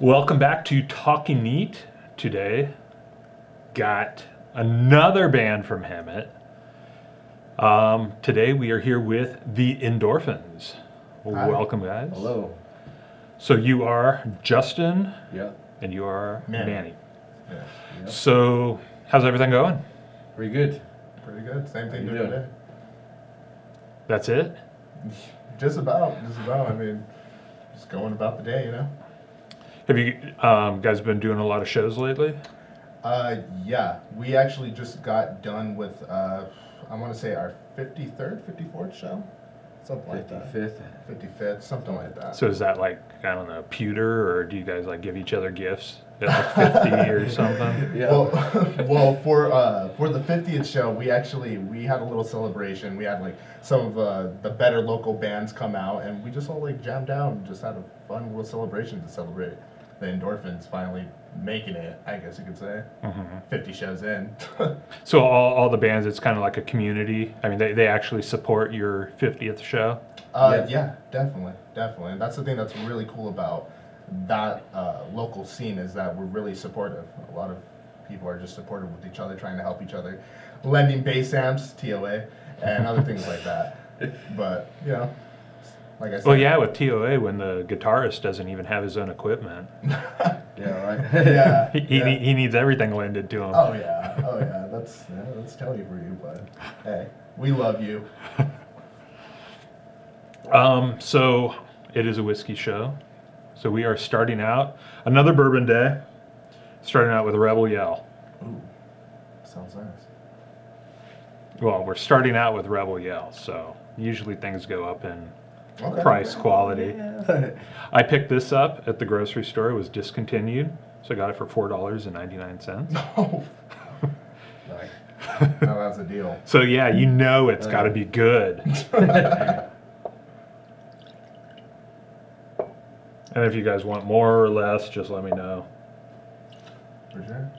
Welcome back to Talking Neat. Today, got another band from Hemet. Today we are here with the Endorphinz. Hi. Welcome, guys. Hello. So you are Justin. Yeah. And you are Manny. Yeah. So how's everything going? Pretty good. Pretty good. Same thing How you doing doing? today. That's it? Just about. I mean, just going about the day, you know? Have you guys been doing a lot of shows lately? Yeah. We actually just got done with, I want to say our 53rd, 54th show? Something like that. 55th. 55th, something like that. So is that like, I don't know, pewter, or do you guys like give each other gifts at like 50 or something? Yeah. Well, for the 50th show, we had a little celebration. We had like some of the better local bands come out, and we just all like jammed out and just had a fun little celebration to celebrate the Endorphinz finally making it, I guess you could say. 50 shows in. So all the bands, it's kind of like a community. I mean, they actually support your 50th show? Yeah, definitely. And that's the thing that's really cool about that local scene, is that we're really supportive. A lot of people are just supportive with each other, trying to help each other, lending bass amps, TOA, and other things like that. But, you know, like I said. Well, yeah, with TOA, when the guitarist doesn't even have his own equipment. Yeah, right. Yeah. He needs everything lended to him. Oh yeah. That's Tony for you, but hey, we love you. So it is a whiskey show. So we are starting out another bourbon day. Starting out with Rebel Yell. Ooh, sounds nice. Well, we're starting out with Rebel Yell, so usually things go up in Okay. price, quality. I picked this up at the grocery store. It was discontinued, so I got it for $4.99. Oh, nice. Now that's a deal. So yeah, you know it's got to be good. And if you guys want more or less, just let me know. For sure.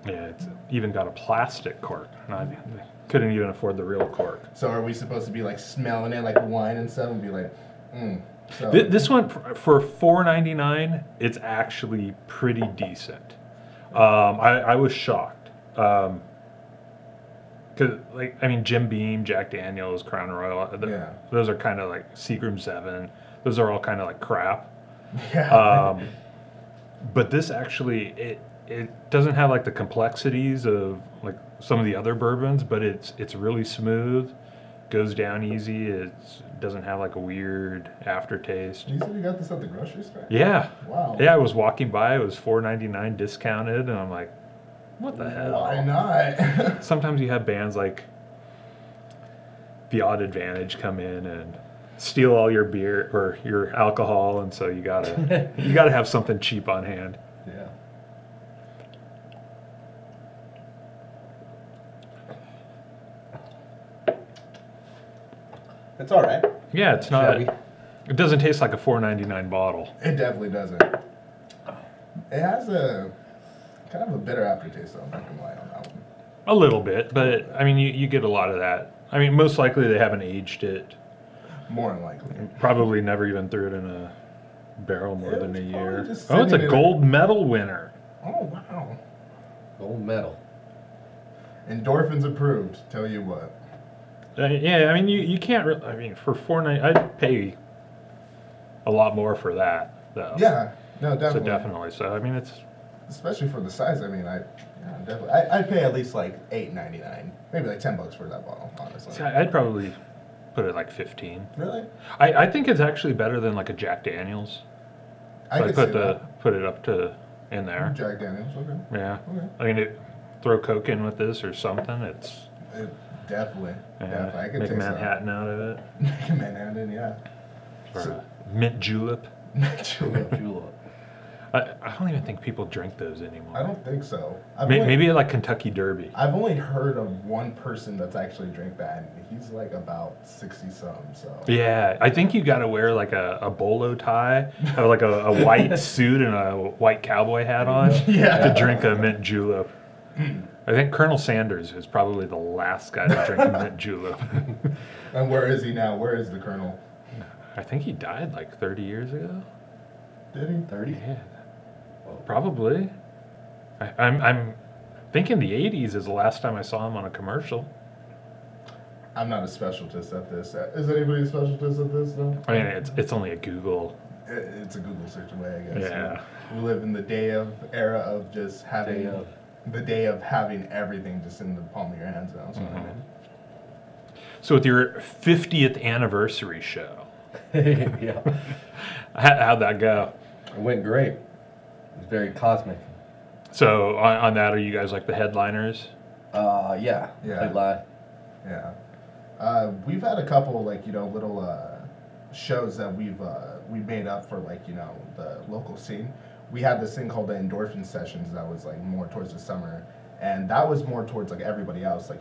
Yeah, it's even got a plastic cork. I couldn't even afford the real cork. So are we supposed to be like smelling it like wine and stuff and be like, So This one for $4.99, it's actually pretty decent. I was shocked. Cause like, I mean, Jim Beam, Jack Daniels, Crown Royal, Yeah. those are kind of like Seagram 7. Those are all kind of like crap. Yeah. But this actually, it doesn't have like the complexities of like some of the other bourbons, but it's really smooth, goes down easy. It doesn't have like a weird aftertaste. You said you got this at the grocery store? Yeah. Wow. Yeah, I was walking by. It was $4.99 discounted, and I'm like, what the hell? Why not? Sometimes you have bands like The Odd Advantage come in and steal all your beer or your alcohol, and so you gotta have something cheap on hand. Yeah. It's all right. Yeah, it's not. Shabby. It doesn't taste like a $4.99 bottle. It definitely doesn't. It has a kind of a bitter aftertaste, though. I'm not gonna lie on that one. A little bit, but I mean, you get a lot of that. I mean, most likely they haven't aged it. More than likely. Probably never even threw it in a barrel more than a It's year. probably just Oh, it's a sitting in gold medal winner. Oh wow. Gold medal. Endorphins approved. Tell you what. Yeah, I mean, you can't really, I mean, for $4.99, I'd pay a lot more for that, though. Yeah. No, So definitely. definitely. So, I mean, it's, Especially for the size. I mean, definitely. I'd pay at least like $8.99, maybe like $10 for that bottle. Honestly. see, I'd probably put it like 15. Really? I think it's actually better than like a Jack Daniels. So I could put see the that. put it up to in there. Jack Daniels. Okay. Yeah. Okay. I mean, throw Coke in with this or something. It's Definitely. Definitely. I could make a taste Manhattan out of it. that. Make a Manhattan, yeah. Or So- a mint julep. Julep. Julep. I don't even think people drink those anymore. I don't think so. Maybe like Kentucky Derby. I've only heard of one person that's actually drank that, and he's like about 60-some. So. Yeah, I think you got to wear like a bolo tie, have like a white suit and a white cowboy hat on to drink a mint julep. I think Colonel Sanders is probably the last guy to drink a mint julep. And where is he now? Where is the Colonel? I think he died like 30 years ago. Did he? 30? Yeah, probably. I'm thinking the 80s is the last time I saw him on a commercial. I'm not a specialist at this. Is anybody a specialist at this, though? I mean, it's only a Google. It's a Google search away, I guess. Yeah. We live in the era of just having the day of having everything just in the palm of your hands now. So, So with your 50th anniversary show, Yeah. how'd that go? It went great. It was very cosmic. So on that, are you guys like the headliners? Yeah. Yeah. Played live. yeah. We've had a couple little shows that we made up for the local scene. We had this thing called the Endorphinz sessions that was like more towards the summer, and that was more towards like everybody else, like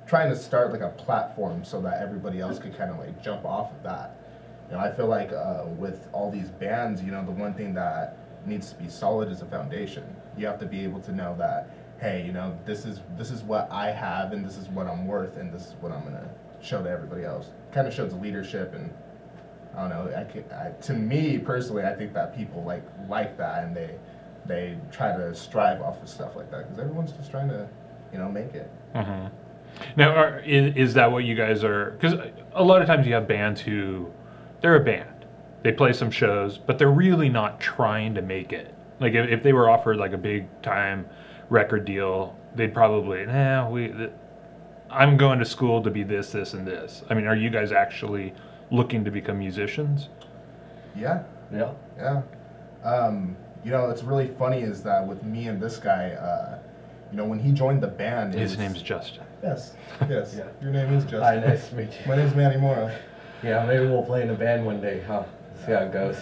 trying to start like a platform so that everybody else could kind of like jump off of that. I feel like with all these bands, the one thing that needs to be solid is a foundation. You have to be able to know that, hey, this is what I have, and this is what I'm worth, and this is what I'm gonna show to everybody else. Kind of shows leadership, and I don't know. To me personally, I think that people like that, and they try to strive off of stuff like that because everyone's just trying to, make it. Mm-hmm. Now, is that what you guys are? Because a lot of times you have bands who, they're a band. They play some shows, but they're really not trying to make it. Like if they were offered like a big time record deal, they'd probably, I'm going to school to be this, this, and this. I mean, are you guys actually looking to become musicians? Yeah. Yeah. Yeah. What's really funny is that with me and this guy, when he joined the band, His name's Justin. Yes. Yes. Yeah. Your name is Justin. Hi, nice to meet you. My name's Manny Mora. Yeah, maybe we'll play in a band one day, huh? See how it goes.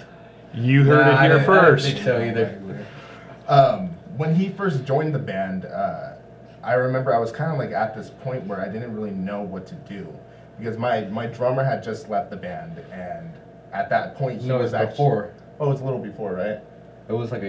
You heard it here first. I don't think so either. When he first joined the band, I remember I was kind of like at this point where I didn't really know what to do because my drummer had just left the band, and at that point he was actually before. Oh, it's a little before, right? It was like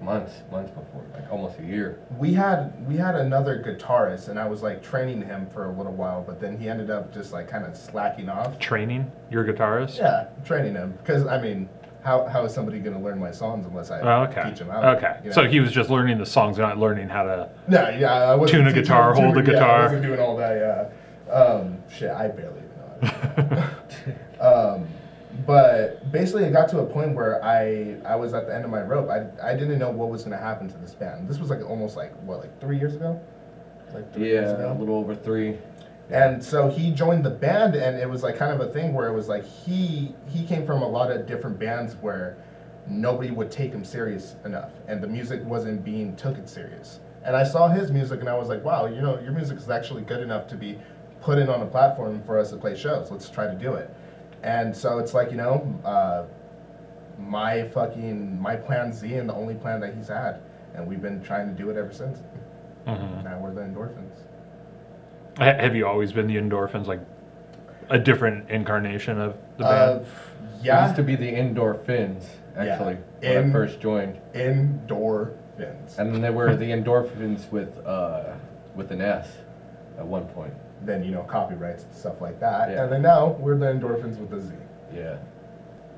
months before, like almost a year. We had another guitarist, and I was like training him for a little while, but then he ended up just like kind of slacking off. Training your guitarist? Yeah, training him because I mean, how is somebody going to learn my songs unless I teach him how? Okay, so he was just learning the songs, not learning how to. No, yeah, I wasn't tune a guitar, hold a I guitar. wasn't doing all that. Yeah, shit, I barely even know how to. But basically, it got to a point where I was at the end of my rope. I didn't know what was going to happen to this band. This was like almost like 3 years ago? Like 3 years ago? A little over 3. And so he joined the band, and it was like kind of a thing where it was like he came from a lot of different bands where nobody would take him serious enough, and the music wasn't being taken serious. And I saw his music, and I was like, wow, your music is actually good enough to be put in on a platform for us to play shows. Let's try to do it. And so it's like, my plan Z and the only plan that he's had. And we've been trying to do it ever since. Mm-hmm. Now we're the Endorphinz. Have you always been the Endorphinz, like a different incarnation of the band? Yeah. It used to be the Endorphinz, actually, when I first joined. Endorphinz. And then they were the Endorphinz with an S at one point. Then, copyrights and stuff like that. Yeah. And then now we're the Endorphinz with a Z. Yeah.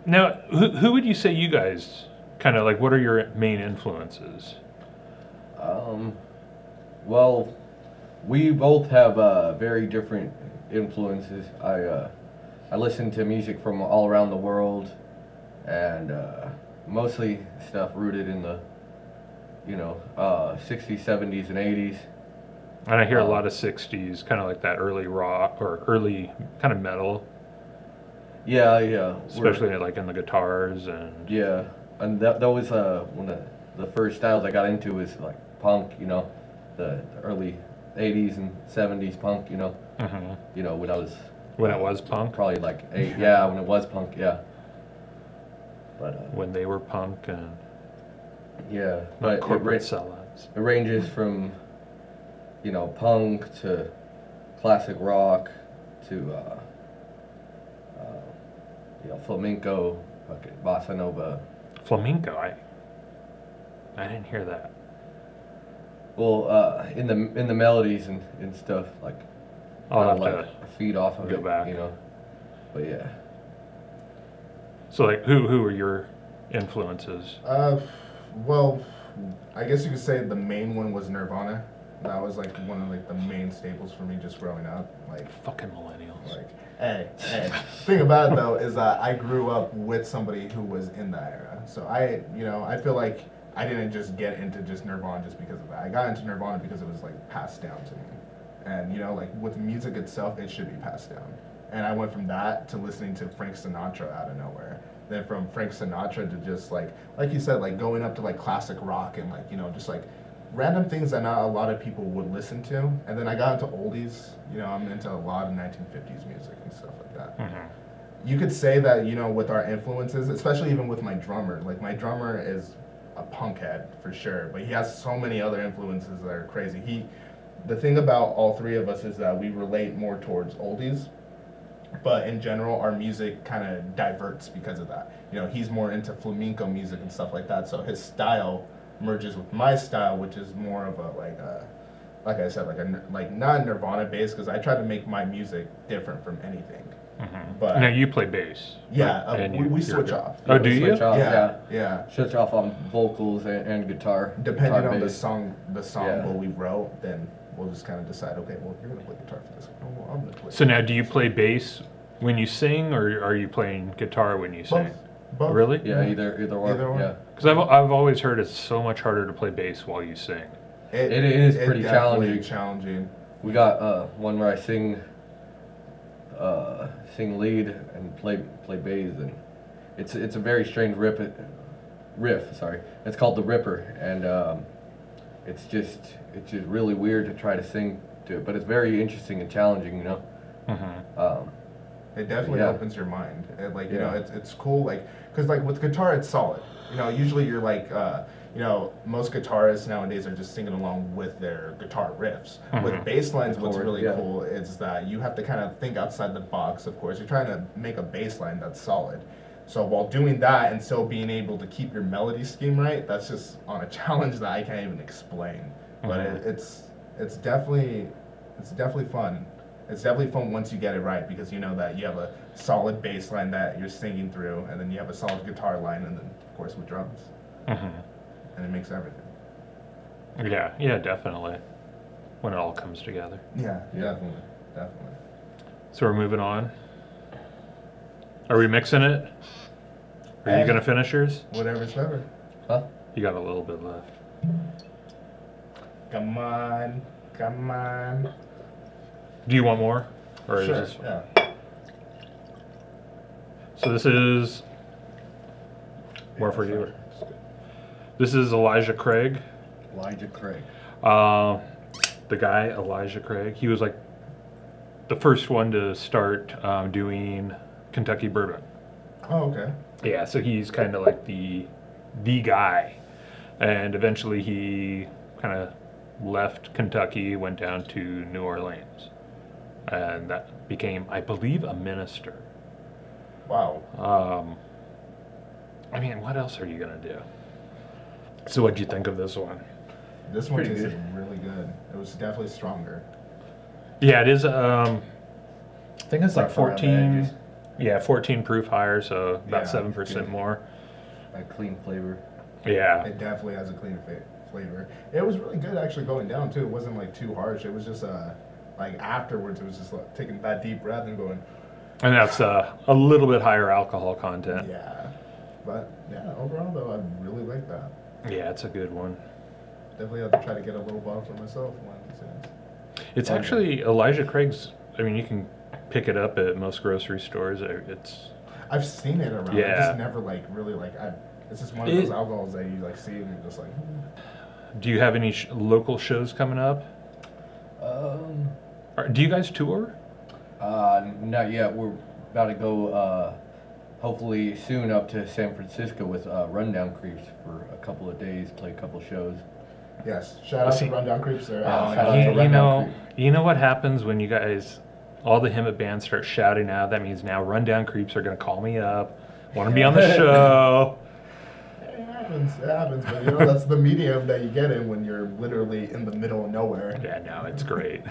Now, who would you say you guys kind of like, what are your main influences? Well, we both have very different influences. I listen to music from all around the world, and mostly stuff rooted in the 60s, 70s, and 80s. And I hear a lot of 60s, kind of like that early rock or early kind of metal. Yeah, yeah. Especially like in the guitars and... Yeah, and that was one of the first styles I got into was like punk, the early 80s and 70s punk, Mm-hmm. when I was... When it was punk? Probably like 8, yeah, when it was punk, yeah. But when they were punk and... Yeah, Not but corporate sellouts. It ranges from, punk to classic rock to, flamenco, fucking bossa nova. Flamenco, I didn't hear that. Well, in the melodies and stuff, like I'll have like to feed off of go it, back. But yeah. So like, who are your influences? Well, I guess you could say the main one was Nirvana. That was like one of like the main staples for me just growing up. Like Fucking millennials. Like, hey. Thing about it though is that I grew up with somebody who was in that era. So I feel like I didn't just get into just Nirvana just because of that. I got into Nirvana because it was like passed down to me. And like with music itself, it should be passed down. And I went from that to listening to Frank Sinatra out of nowhere. Then from Frank Sinatra to just like you said, like going up to like classic rock and like, just like random things that not a lot of people would listen to. And then I got into oldies. I'm into a lot of 1950s music and stuff like that. Mm-hmm. You could say that, with our influences, especially even with my drummer, like my drummer is a punk head for sure, but he has so many other influences that are crazy. The thing about all three of us is that we relate more towards oldies, but in general, our music kind of diverts because of that. He's more into flamenco music and stuff like that, so his style merges with my style, which is more of a like I said, like not Nirvana based, because I try to make my music different from anything. Mm-hmm. But now you play bass. Yeah, right? we switch off. Oh, do you? Switch off, Yeah. Switch off on vocals and guitar. Depending guitar, on bass. the song Yeah. what we wrote, then we'll just kind of decide. Okay, well, you're gonna play guitar for this one. Well, I'm gonna play. So now, do you play bass when you sing, or are you playing guitar when you sing? Both. Really? Yeah, either or. Either or. Yeah. Because I've always heard it's so much harder to play bass while you sing. It is pretty definitely challenging. We got one where I sing lead and play bass, and it's a very strange riff. Sorry, it's called the Ripper, and it's just really weird to try to sing to it, but it's very interesting and challenging, Mm-hmm. It definitely Yeah. opens your mind. And Yeah. it's cool, because with guitar it's solid. Usually you're like, most guitarists nowadays are just singing along with their guitar riffs. Mm-hmm. With bass lines, what's Chord, really yeah. cool is that you have to kind of think outside the box. Of course, you're trying to make a bass line that's solid. So while doing that and still being able to keep your melody scheme right, that's just on a challenge that I can't even explain. But Mhm. it's definitely fun. It's definitely fun once you get it right, because you know that you have a solid bass line that you're singing through, and then you have a solid guitar line, and then of course with drums, Mm-hmm. and it makes everything. Yeah, definitely. When it all comes together. Yeah, Yeah. definitely. So we're moving on. Are we mixing it? Are you Hey. gonna finish yours? Whatever's better. Huh? You got a little bit left. Come on. Do you want more, or Sure. is this? Yeah. So this is more for you. This is Elijah Craig. Elijah Craig. The guy Elijah Craig. He was like the first one to start doing Kentucky bourbon. Oh, okay. Yeah, so he's kind of like the guy, and eventually he kind of left Kentucky, went down to New Orleans, and that became, I believe, a minister. Wow. I mean, what else are you gonna do? So what'd you think of this one? This one Pretty tasted really good. It was definitely stronger. Yeah, it is. I think it's like Rough around the 14. edges. Yeah, 14 proof higher, so about Yeah, 7% good. more. That clean flavor. Yeah. It definitely has a clean flavor. It was really good actually going down too. It wasn't like too harsh. It was just like afterwards, it was just like taking that deep breath and going, And that's a little bit higher alcohol content. yeah. But yeah, overall though, I really like that. Yeah, it's a good one. Definitely have to try to get a little bottle for myself one of these days. It's Okay. actually Elijah Craig's. I mean, you can pick it up at most grocery stores. It's I've seen it around. I Yeah. just never like really like. It's just one of those alcohols that you like see and you're just like. Do you have any local shows coming up? Do you guys tour? Not yet. We're about to go, hopefully soon, up to San Francisco with Rundown Creeps for a couple of days, play a couple shows. Yes. Shout out See- to Rundown Creeps there. shout out to You Rundown know, Creep. you know what happens when you guys, all the Hemet bands start shouting out? That means now Rundown Creeps are going to call me up, want to be on the show. It happens, but that's the medium that you get in when you're literally in the middle of nowhere. Yeah, no, it's great.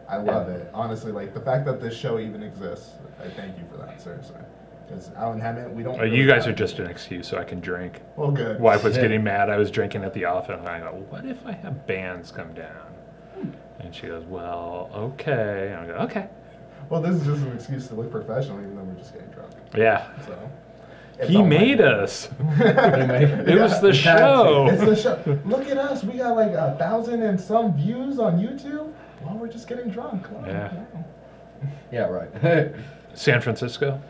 I love it. Honestly, like the fact that this show even exists, I thank you for that, seriously. Because out in Hemet, we don't. You guys are just an excuse so I can drink. Well, good. Wife was getting mad. I was drinking at the office, and I go, "What if I have bands come down?" And she goes, "Well, okay." And I go, "Okay." Well, this is just an excuse to look professional, even though we're just getting drunk. Yeah. So. He made us. It was the It's show. It's the show. Look at us. We got like 1,000 and some views on YouTube. Well, we're just getting drunk. Wow. Yeah. Wow. Yeah, right. San Francisco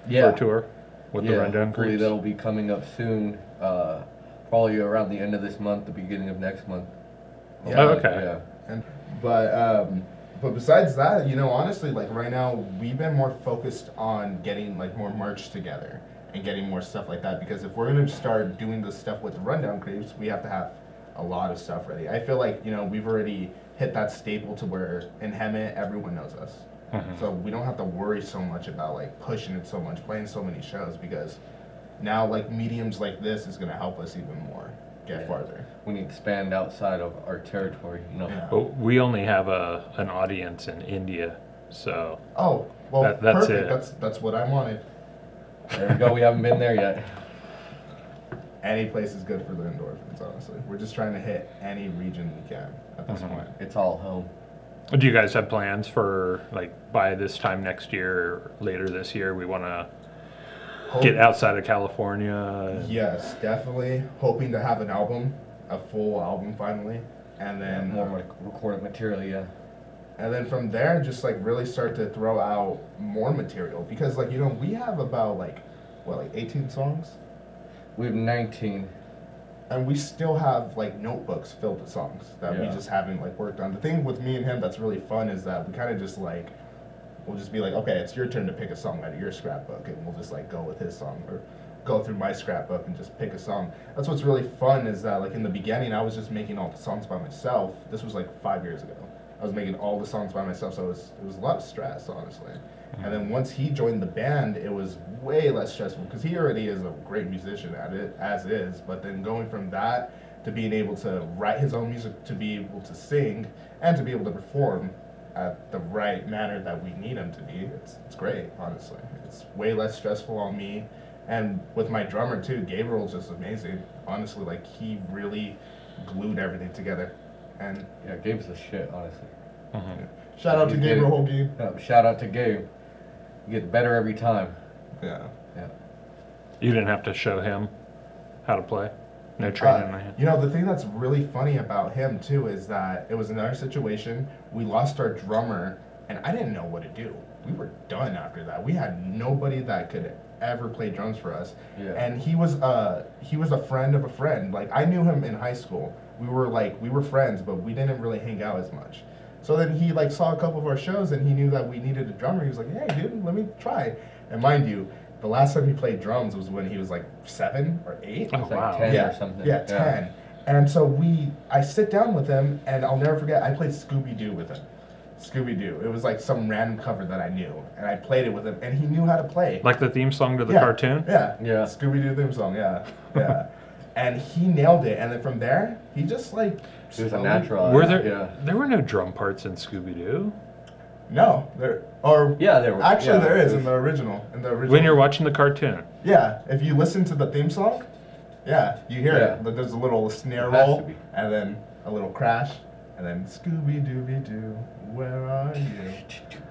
Yeah. for a tour with the Rundown hopefully Creeps. that'll be coming up soon. Probably around the end of this month, the beginning of next month. Yeah. Oh, okay. Yeah. But besides that, you know, honestly, like right now, we've been more focused on getting like more merch together and getting more stuff like that. Because if we're gonna start doing this stuff with the Rundown Creeps, we have to have a lot of stuff ready. I feel like, you know, we've already hit that staple to where in Hemet everyone knows us. So we don't have to worry so much about like pushing it so much, playing so many shows, because now like mediums like this is gonna help us even more get farther. We need to expand outside of our territory, you know. Yeah. But we only have an audience in India, so Oh, well, that's perfect. it. That's what I wanted. There we go. We haven't been there yet. Any place is good for the Endorphinz, honestly. We're just trying to hit any region we can at this point. It's all home. do you guys have plans for like by this time next year or later this year we want to get outside of California? Yes, definitely. Hoping to have an album, a full album finally. And then More recorded material, yeah. and then from there, just like really start to throw out more material, because like, you know, we have about like 18 songs, We have 19. and we still have like notebooks filled with songs that we Yeah. just haven't like worked on. The thing with me and him that's really fun is that we kind of just like, we'll just be like, okay, it's your turn to pick a song out of your scrapbook, and we'll just like go with his song, or go through my scrapbook and just pick a song. That's what's really fun, is that like in the beginning I was just making all the songs by myself. This was like 5 years ago. I was making all the songs by myself, so it was a lot of stress, honestly. And then once he joined the band, it was way less stressful, because he already is a great musician at it, as is. But then going from that to being able to write his own music, to be able to sing, and to be able to perform at the right manner that we need him to be, it's great, honestly. It's way less stressful on me. And with my drummer too, Gabriel's just amazing. Honestly, like he really glued everything together. And Yeah, Gabe's the shit, honestly. shout out to He's Gabriel getting- Holgein. Shout out to Gabe. You get better every time. Yeah. Yeah. You didn't have to show him how to play? No training? You know, the thing that's really funny about him too is that it was another situation. We lost our drummer, and I didn't know what to do. We were done after that. We had nobody that could ever play drums for us. Yeah. And he was a friend of a friend. Like I knew him in high school. We were friends, but we didn't really hang out as much. So then he like saw a couple of our shows, and he knew that we needed a drummer. He was like, "Hey, dude, let me try." And mind you, the last time he played drums was when he was like 7 or 8. Oh, It's like wow. 10 yeah, or something. Yeah, 10. And so I sit down with him, and I'll never forget, I played Scooby-Doo with him. Scooby-Doo. It was like some random cover that I knew, and I played it with him, and he knew how to play. Like the theme song to the Yeah, cartoon? Yeah. Yeah. Scooby-Doo theme song, yeah. Yeah. And he nailed it, and then from there, he just like... He was a slowly- natural. Were there? Yeah. There were no drum parts in Scooby Doo. No, there... Or... Yeah, there were. Actually, yeah, there is it in was- the original. When you're watching the cartoon. Yeah, if you listen to the theme song, yeah, you hear Yeah. it. There's a little snare It has roll, to be. and then a little crash, and then Scooby-Dooby-Doo, where are you?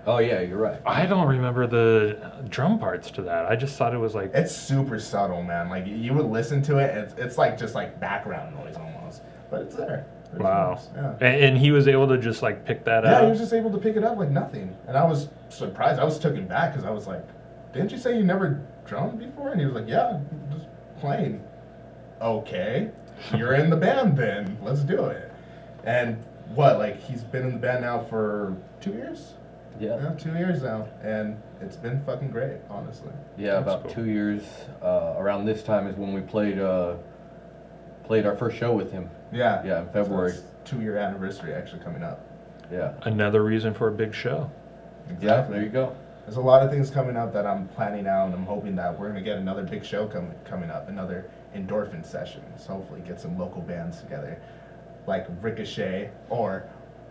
Oh yeah, you're right. I don't remember the drum parts to that. I just thought it was like. It's super subtle, man. Like, you would listen to it, it's like just like background noise almost, but it's there. There's Wow. noise, yeah. And he was able to just like pick that Yeah, up. he was just able to pick it up like nothing. And I was surprised. I was taken back, because I was like, "Didn't you say you never drummed before?" And he was like, "Yeah, just playing." Okay, you're in the band then. Let's do it. And he's been in the band now for 2 years? Yeah. Yeah, 2 years now. And it's been fucking great, honestly. Yeah, about cool. 2 years. Around this time is when we played our first show with him. Yeah. Yeah, in February. So it's 2-year anniversary actually coming up. Yeah. Another reason for a big show. Yeah, there you go. There's a lot of things coming up that I'm planning out, and I'm hoping that we're going to get another big show coming up, another Endorphinz sessions. Hopefully get some local bands together, like Ricochet or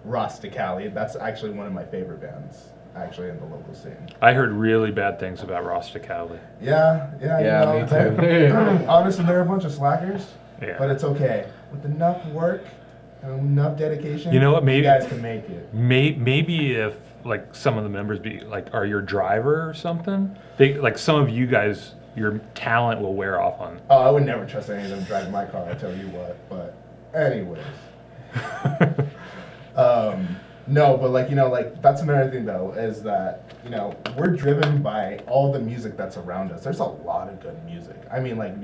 Ross DeCali. That's actually one of my favorite bands. actually in the local scene. I heard really bad things about Cali. Yeah, Yeah, me too. Honestly, they're a bunch of slackers, Yeah. but it's okay. With enough work and enough dedication, You know what, maybe- you guys can make it. Maybe if like some of the members are your driver or something, they like some of you guys, your talent will wear off on. Oh, I would never trust any of them driving my car, I tell you what. But anyways. No, but like that's another thing though, is that, we're driven by all the music that's around us. There's a lot of good music. I mean, like,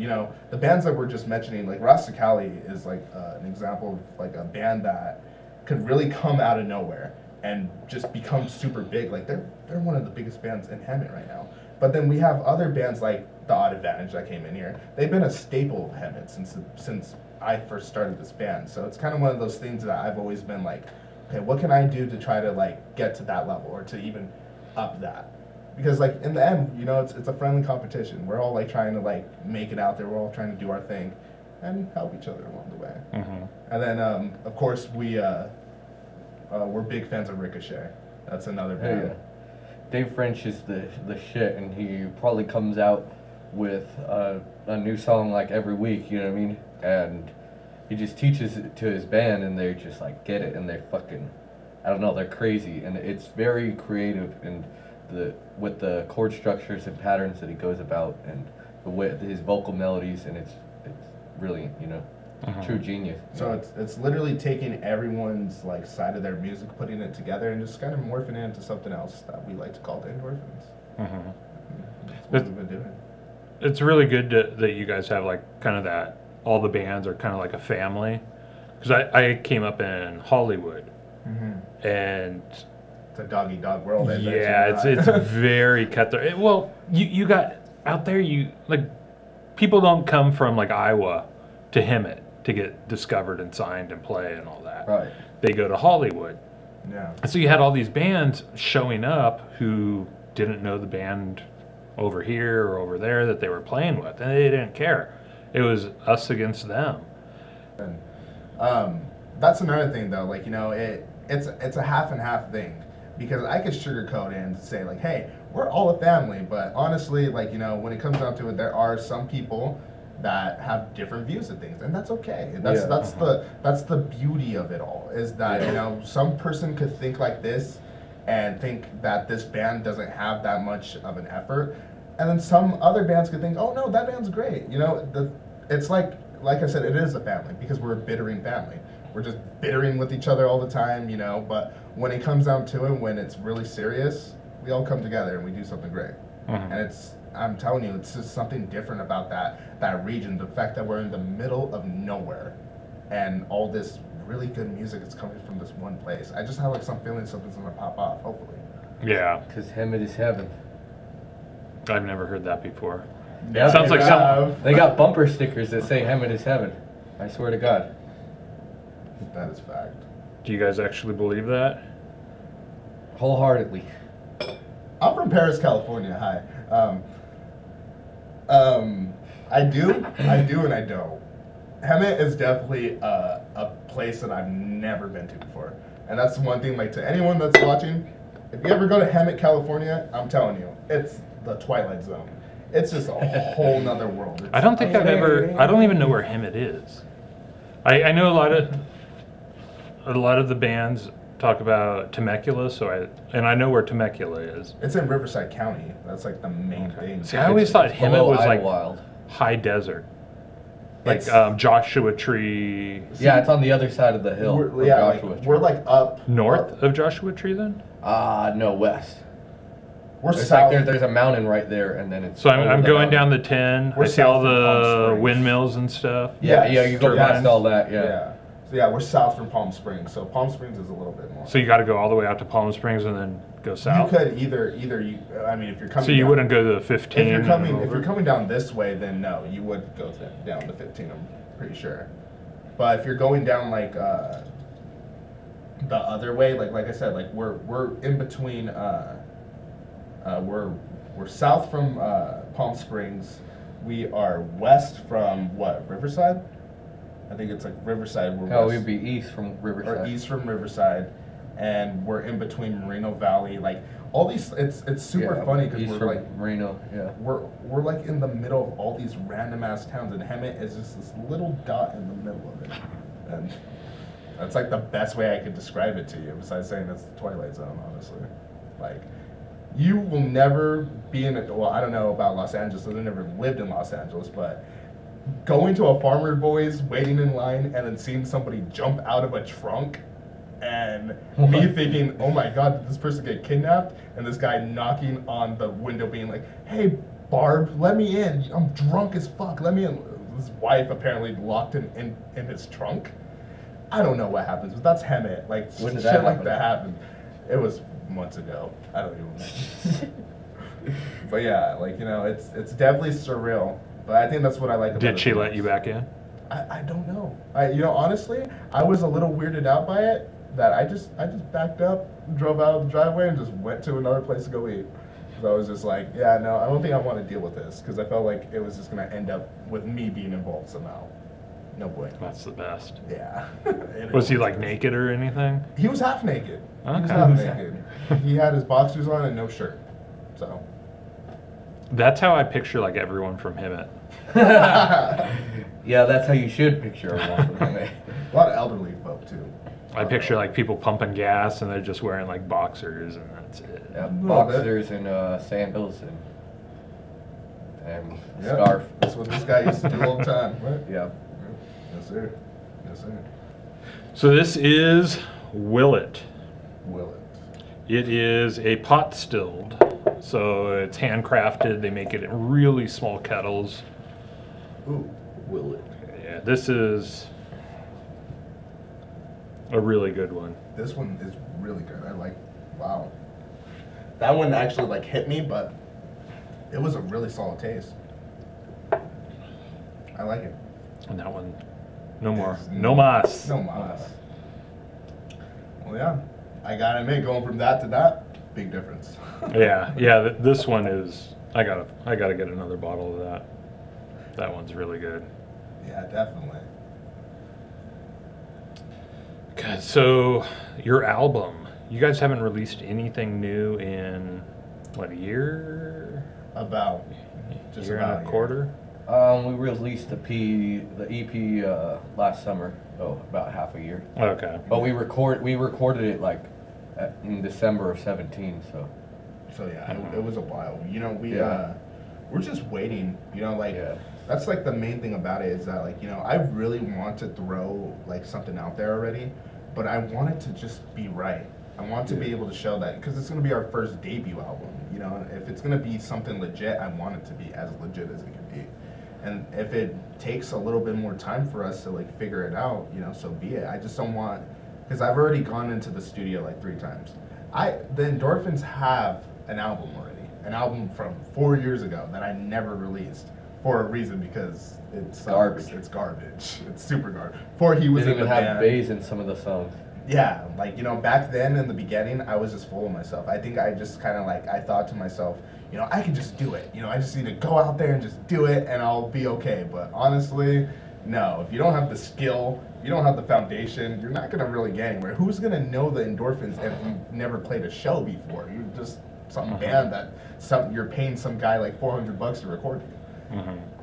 the bands that we're just mentioning, like Cali is like an example of like a band that could really come out of nowhere and just become super big. Like they're one of the biggest bands in Hemet right now. But then we have other bands like The Odd Advantage that came in here. They've been a staple of Hemet since I first started this band. So it's kind of one of those things that I've always been like, okay, what can I do to try to like get to that level or to even up that? Because like in the end, it's a friendly competition. We're all like trying to like make it out there. We're all trying to do our thing and help each other along the way. Mm-hmm. And then of course we're big fans of Ricochet. That's another band. Yeah. Dave French is the shit, and he probably comes out with a new song like every week, you know what I mean? And he just teaches it to his band, and they just like get it, and they fucking, I don't know, they're crazy, and it's very creative, and with the chord structures and patterns that he goes about, and the way his vocal melodies, and it's really, true genius. So it's literally taking everyone's like side of their music, putting it together, and just kind of morphing it into something else that we like to call the Endorphinz. Mm-hmm. That's what we've been doing. It's really good that you guys have like kind of that. All the bands are kind of like a family, because I came up in Hollywood, and it's a dog-eat-dog world. Yeah, it's very cutthroat. Well, you got out there, people don't come from like Iowa to Hemet to get discovered and signed and play and all that. Right. They go to Hollywood. Yeah. And so you had all these bands showing up who didn't know the band over here or over there that they were playing with, and they didn't care. It was us against them. And that's another thing though, like, it's a half and half thing, because I could sugarcoat it and say like, hey, we're all a family, but honestly, like, when it comes down to it, there are some people that have different views of things, and that's okay. That's the beauty of it all, is that some person could think like this and think that this band doesn't have that much of an effort, and then some other bands could think, oh no, that band's great. It's like I said, it is a family, because we're a bittering family. We're just bittering with each other all the time, but when it comes down to it, when it's really serious, we all come together and we do something great. Mm-hmm. And I'm telling you, it's just something different about that region. The fact that we're in the middle of nowhere, and all this really good music is coming from this one place. I just have like some feeling something's gonna pop off, hopefully. Yeah. Because Hemet is heaven. I've never heard that before. Yeah, Sounds like something. They got bumper stickers that say Hemet is heaven. I swear to God. That is fact. Do you guys actually believe that? Wholeheartedly. I'm from Paris, California. Hi. I do, and I don't. Hemet is definitely a place that I've never been to before, and that's one thing. Like, to anyone that's watching, if you ever go to Hemet, California, I'm telling you, it's the Twilight Zone. It's just a whole nother world. I don't think I don't even know where Hemet is. I know a lot of the bands talk about Temecula, and I know where Temecula is. It's in Riverside County. That's like the main thing. See, I always thought Hemet was like Wild. high desert, like Joshua Tree. Yeah, it's on the other side of the hill. We're like up North of Joshua Tree, then? No, west. We're There's south. like there's a mountain right there, and then it's. So I'm the going mountain. down the 10. We're I see all south from Palm the Springs. windmills and stuff. Yeah, Yes. you go Yes. past all that. Yeah. So yeah, we're south from Palm Springs. So Palm Springs is a little bit more. So you got to go all the way out to Palm Springs and then go south. You could either if you're coming. So you down, wouldn't go to the 15. If and you're over? coming down this way, then no, you would go down the 15. I'm pretty sure. But if you're going down like the other way, like I said, like we're in between. We're south from Palm Springs. We are west from what, Riverside? I think it's like Riverside. No, we'd be east from Riverside. Or east from Riverside. and we're in between Moreno Valley. Like all these, it's super funny because we're like Moreno, we're like in the middle of all these random ass towns, and Hemet is just this little dot in the middle of it, and that's like the best way I could describe it to you. Besides saying it's the Twilight Zone, honestly, like. You will never be in it. Well, I don't know about Los Angeles. I've never lived in Los Angeles, but going to a Farmer Boys, waiting in line, and then seeing somebody jump out of a trunk, and me thinking, "Oh my God, did this person get kidnapped?" And this guy knocking on the window, being like, "Hey, Barb, let me in. I'm drunk as fuck. Let me in." His wife apparently locked him in his trunk. I don't know what happens, but that's Hemet. Like when did shit that like that happened. It was months ago. I don't even know. But yeah, like, you know, it's definitely surreal. But I think that's what I like about it. Did she let you back in? I don't know. You know, honestly, I was a little weirded out by it. That I just backed up, drove out of the driveway, and just went to another place to go eat. So I was just like, yeah, no, I don't think I want to deal with this, because I felt like it was just gonna end up with me being involved somehow. No boy. That's the best. Yeah. Was he like naked or anything? He was half naked. He was Okay. half naked. He had his boxers on and no shirt. So. That's how I picture like everyone from Hemet. Yeah, that's how you should picture everyone from Hemet. A lot of elderly folk too. I picture like people pumping gas and they're just wearing like boxers and that's it. Yeah, boxers and sandals and scarf. That's what this guy used to do all the time. Right? Yeah. Yes, sir. Yes, sir. So this is Willet. Will it? It is a pot stilled. So it's handcrafted. They make it in really small kettles. Ooh, will it? Yeah, this is a really good one. This one is really good. I like. Wow. That one actually like hit me, but it was a really solid taste. I like it. And that one, no more. It's No mas. No mas. Well, yeah. I gotta admit, going from that to that, big difference. Yeah, this one is, I gotta get another bottle of that. That one's really good. Yeah, definitely. Okay, so your album, you guys haven't released anything new in, what, a year? About just Year about and a quarter? We released the EP last summer, about half a year. Okay. But we recorded it like in December of 17, so. So yeah, it was a while. You know, we're just waiting. You know, like that's like the main thing about it is that, like, you know, I really want to throw like something out there already, but I want it to just be right. I want to be able to show that, because it's gonna be our first debut album. You know, if it's gonna be something legit, I want it to be as legit as it can be. And if it takes a little bit more time for us to like figure it out, you know, so be it. I just don't want, because I've already gone into the studio like 3 times. The Endorphinz have an album already, an album from 4 years ago that I never released for a reason, because it's garbage. It's garbage. It's super garbage. Before he was Didn't in the even have band. bass in some of the songs. Yeah, like, you know, back then in the beginning, I was just full of myself. I think I just kind of like, I thought to myself, you know, I can just do it. You know, I just need to go out there and just do it and I'll be okay. But honestly, no, if you don't have the skill, you don't have the foundation, you're not going to really get anywhere. Who's going to know the Endorphinz if you've never played a show before? You're just some band that you're paying some guy like $400 to record you.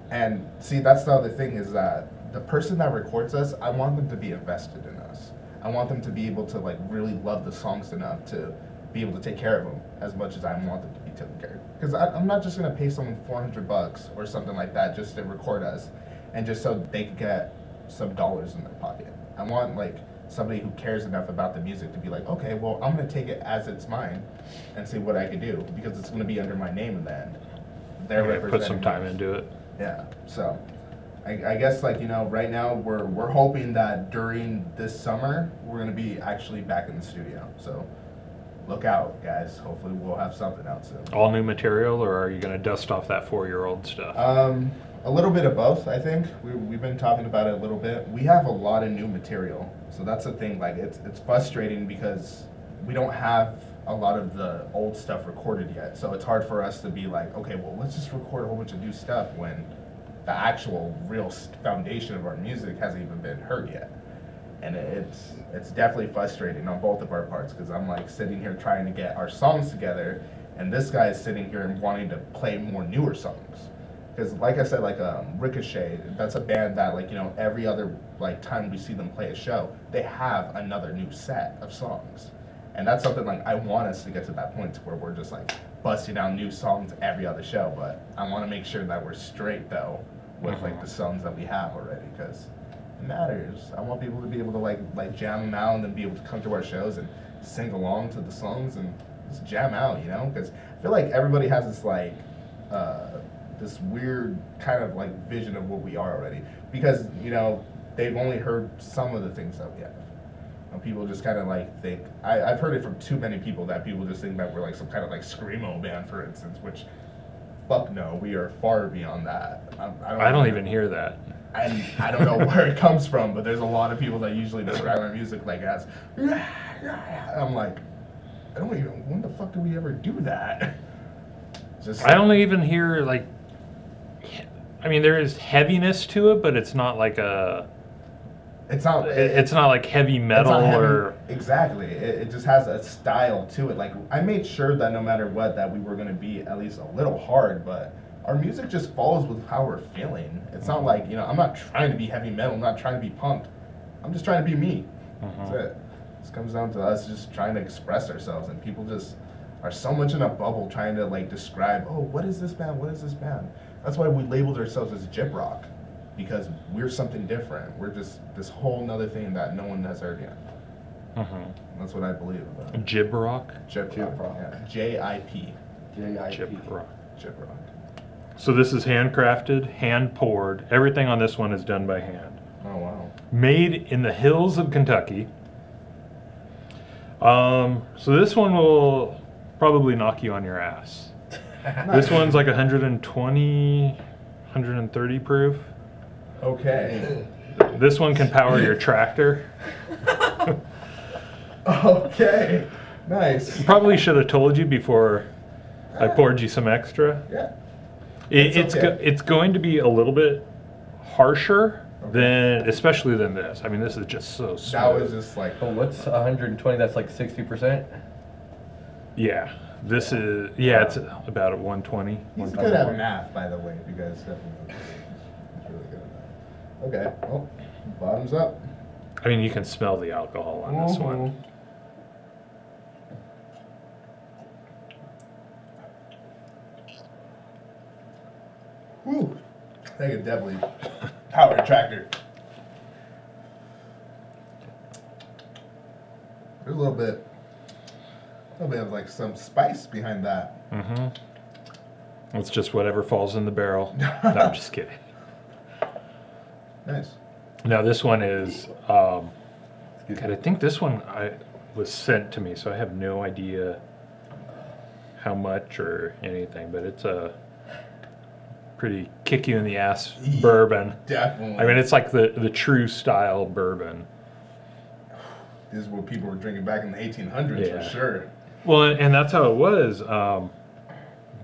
And see, that's the other thing, is that the person that records us, I want them to be invested in us. I want them to be able to like really love the songs enough to be able to take care of them as much as I want them to be taken care of. Because I'm not just gonna pay someone $400 or something like that just to record us, and just so they could get some dollars in their pocket. I want like somebody who cares enough about the music to be like, okay, well, I'm gonna take it as it's mine and see what I can do, because it's gonna be under my name in the end. They're Yeah, put some representing time us. into it. Yeah, so I guess, like, you know, right now we're hoping that during this summer we're gonna be actually back in the studio. So look out, guys. Hopefully we'll have something out soon. All new material, or are you gonna dust off that 4-year-old stuff? A little bit of both, I think. We've been talking about it a little bit. We have a lot of new material, so that's the thing. Like, it's frustrating because we don't have a lot of the old stuff recorded yet. So it's hard for us to be like, okay, well, let's just record a whole bunch of new stuff when the actual real foundation of our music hasn't even been heard yet. and it's definitely frustrating on both of our parts because I'm like sitting here trying to get our songs together, and this guy is sitting here and wanting to play more newer songs. Because like I said, like Ricochet, that's a band that like, you know, every other like time we see them play a show, they have another new set of songs. And that's something like I want us to get to that point where we're just like busting out new songs every other show, but I want to make sure that we're straight though with like the songs that we have already, because it matters. I want people to be able to like jam them out and then be able to come to our shows and sing along to the songs and just jam out, you know? Because I feel like everybody has this like this weird kind of like vision of what we are already, because you know they've only heard some of the things that we have. And people just kind of like think I've heard it from too many people that people just think that we're like some kind of like screamo band, for instance, which fuck no, we are far beyond that. I don't even hear that. And I don't know where it comes from, but there's a lot of people that usually describe our music like as I'm like, I don't even, when the fuck do we ever do that? Just I only even hear like, I mean, there is heaviness to it, but it's not like a. It's not. It's not like heavy metal or. Exactly. It just has a style to it. Like I made sure that no matter what, that we were gonna be at least a little hard, but our music just follows with how we're feeling. It's not like, you know, I'm not trying to be heavy metal. I'm not trying to be punk. I'm just trying to be me. That's it. This comes down to us just trying to express ourselves, and people just are so much in a bubble trying to like describe, oh, what is this band? What is this band? That's why we labeled ourselves as Jib Rock, because we're something different. We're just this whole nother thing that no one has heard yet. That's what I believe about it. Jib Rock? Jib Rock. Yeah. J-I-P. Jib Rock. Jib Rock. So this is handcrafted, hand poured. Everything on this one is done by hand. Oh wow. Made in the hills of Kentucky. So this one will probably knock you on your ass. This one's like 120, 130 proof. Okay. This one can power your tractor. Okay. Nice. Probably should have told you before I poured you some extra. Yeah. It's going to be a little bit harsher than, especially than this. I mean, this is just so smooth. That was just like. Oh, what's 120? That's like 60%? Yeah. This is, yeah, it's about a 120. He's good at math, by the way, if you guys definitely know. He's really good at that. Okay, well, bottoms up. I mean, you can smell the alcohol on this one. Woo! I could definitely power a tractor. There's a little bit of like some spice behind that. It's just whatever falls in the barrel. No, I'm just kidding. Nice. Now this one is, God, I think this one was sent to me, so I have no idea how much or anything, but it's a pretty kick you in the ass bourbon. Definitely. I mean, it's like the true style bourbon. This is what people were drinking back in the 1800s for sure. Well, and that's how it was.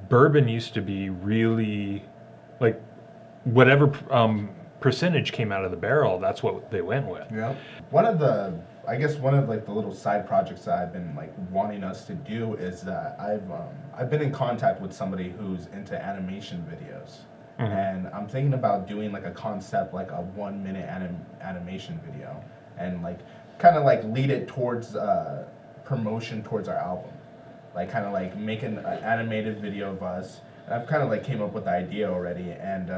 Bourbon used to be really, like, whatever percentage came out of the barrel, that's what they went with. Yeah. One of the like the little side projects that I've been like wanting us to do is that I've been in contact with somebody who's into animation videos, and I'm thinking about doing like a concept, like a 1 minute animation video, and like kind of like lead it towards promotion towards our album, like kind of like making an animated video of us. And I've kind of like came up with the idea already, and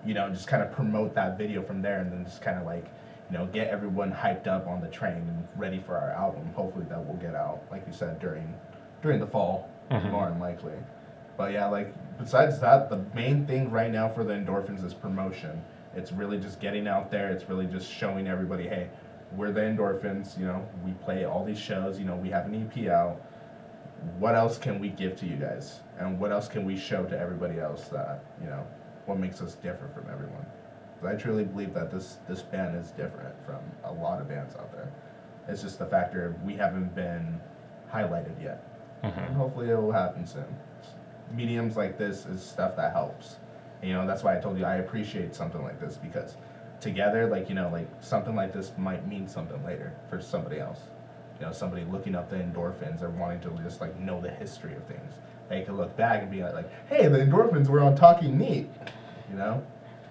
you know, just kind of promote that video from there, and then just kind of like, you know, get everyone hyped up on the train and ready for our album. Hopefully that will get out, like you said, during the fall, more than likely. But yeah, like besides that, the main thing right now for the Endorphinz is promotion. It's really just getting out there. It's really just showing everybody, hey, we're the Endorphinz. You know, we play all these shows. You know, we have an EP out. What else can we give to you guys? And what else can we show to everybody else that, you know, what makes us different from everyone? I truly believe that this band is different from a lot of bands out there. It's just the factor of we haven't been highlighted yet. And hopefully it will happen soon. Mediums like this is stuff that helps. And, you know, that's why I told you I appreciate something like this, because together, like, you know, like something like this might mean something later for somebody else. You know, somebody looking up the endorphins or wanting to just like know the history of things. They can look back and be like, hey, the endorphins were on Talking Neat, you know?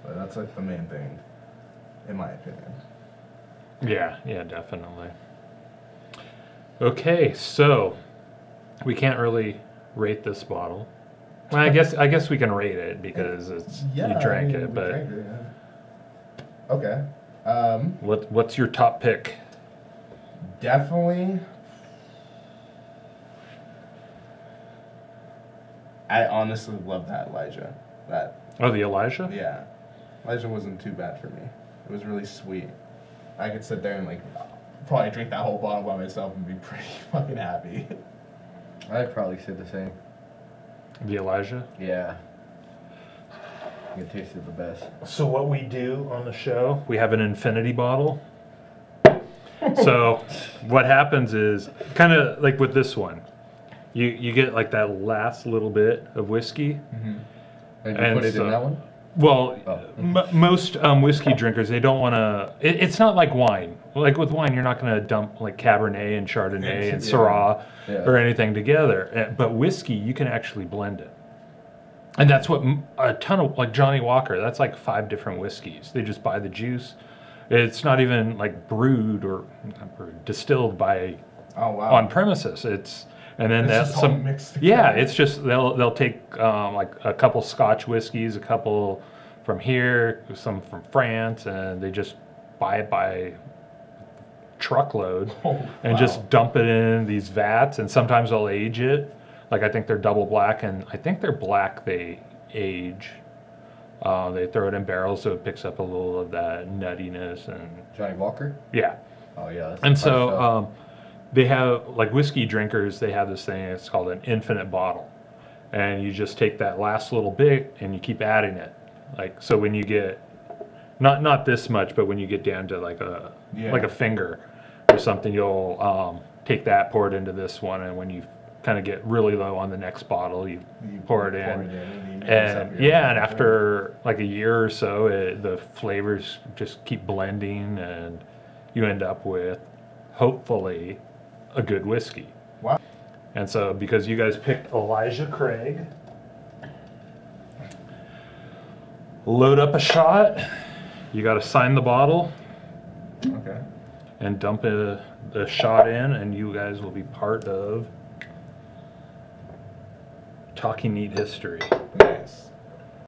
But that's like the main thing, in my opinion. Yeah, yeah, definitely. Okay, so we can't really rate this bottle. Well, I guess we can rate it because it's you drank it, but drank it, yeah. Okay. what's your top pick? Definitely. I honestly love that Elijah. Oh, the Elijah? Yeah. Elijah wasn't too bad for me. It was really sweet. I could sit there and like probably drink that whole bottle by myself and be pretty fucking happy. I'd probably say the same. The Elijah? Yeah. It tasted the best. So what we do on the show, we have an infinity bottle. So what happens is kind of like with this one, you get like that last little bit of whiskey. Mm-hmm. And you put it in that one? Well, most whiskey drinkers, they don't want to. It's not like wine. Like with wine, you're not going to dump like Cabernet and Chardonnay and Syrah or anything together. But whiskey, you can actually blend it. And that's what a ton of, like Johnny Walker, that's like 5 different whiskeys. They just buy the juice. It's not even like brewed or distilled by on premises. And then that's some mixed together. it's just they'll take like a couple Scotch whiskeys, a couple from here, some from France, and they just buy it by truckload and just dump it in these vats. And sometimes they'll age it. Like I think they're double black, and I think they're black. They age. They throw it in barrels so it picks up a little of that nuttiness and Johnny Walker? yeah. Oh yeah. That's And so they have, like whiskey drinkers, they have this thing, it's called an infinite bottle. And you just take that last little bit and you keep adding it. Like, so when you get, not this much, but when you get down to like a finger or something, you'll take that, pour it into this one, and when you kind of get really low on the next bottle, you pour it in. And after like a year or so, the flavors just keep blending, and you end up with, hopefully, a good whiskey. Wow. And so, because you guys picked Elijah Craig, load up a shot. You got to sign the bottle. Okay. And dump the shot in, and you guys will be part of Talking Neat history. Nice.